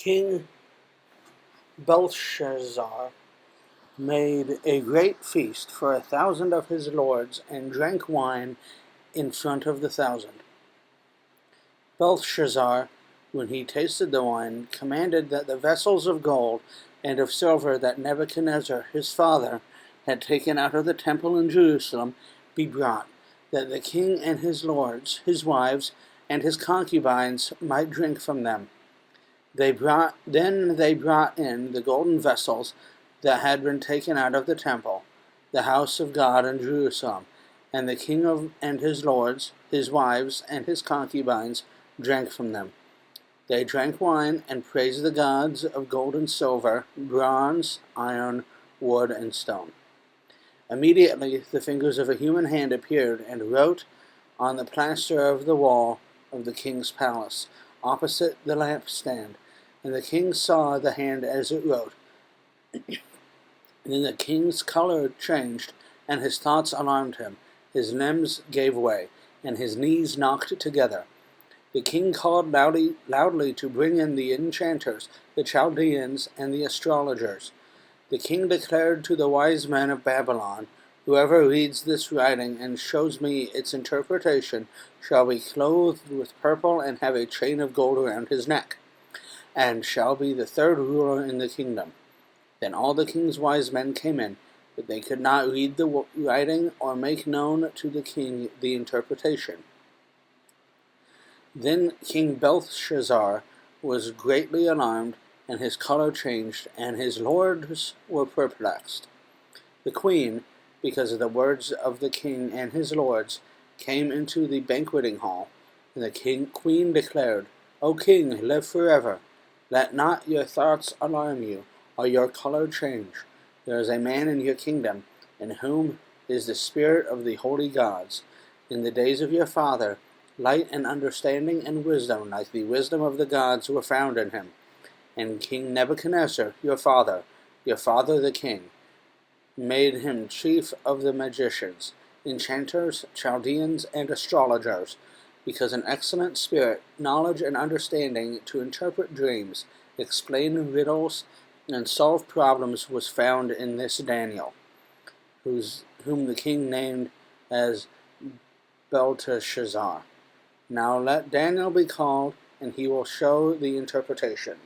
King Belshazzar made a great feast for 1,000 of his lords, and drank wine in front of the 1,000. Belshazzar, when he tasted the wine, commanded that the vessels of gold and of silver that Nebuchadnezzar his father had taken out of the temple in Jerusalem be brought, that the king and his lords, his wives, and his concubines might drink from them. Then they brought in the golden vessels that had been taken out of the temple, the house of God in Jerusalem, and the king and his lords, his wives, and his concubines drank from them. They drank wine and praised the gods of gold and silver, bronze, iron, wood, and stone. Immediately the fingers of a human hand appeared and wrote on the plaster of the wall of the king's palace, opposite the lampstand. And the king saw the hand as it wrote. Then the king's color changed, and his thoughts alarmed him. His limbs gave way, and his knees knocked together. The king called loudly to bring in the enchanters, the Chaldeans, and the astrologers. The king declared to the wise men of Babylon, "Whoever reads this writing and shows me its interpretation shall be clothed with purple and have a chain of gold around his neck, and shall be the third ruler in the kingdom." Then all the king's wise men came in, but they could not read the writing or make known to the king the interpretation. Then King Belshazzar was greatly alarmed, and his color changed, and his lords were perplexed. The queen, because of the words of the king and his lords, came into the banqueting hall, and the queen declared, "O king, live forever. Let not your thoughts alarm you, or your color change. There is a man in your kingdom, in whom is the spirit of the holy gods. In the days of your father, light and understanding and wisdom, like the wisdom of the gods, were found in him. And King Nebuchadnezzar, your father the king, made him chief of the magicians, enchanters, Chaldeans, and astrologers, because an excellent spirit, knowledge, and understanding to interpret dreams, explain riddles, and solve problems was found in this Daniel, whom the king named as Belteshazzar. Now let Daniel be called, and he will show the interpretation."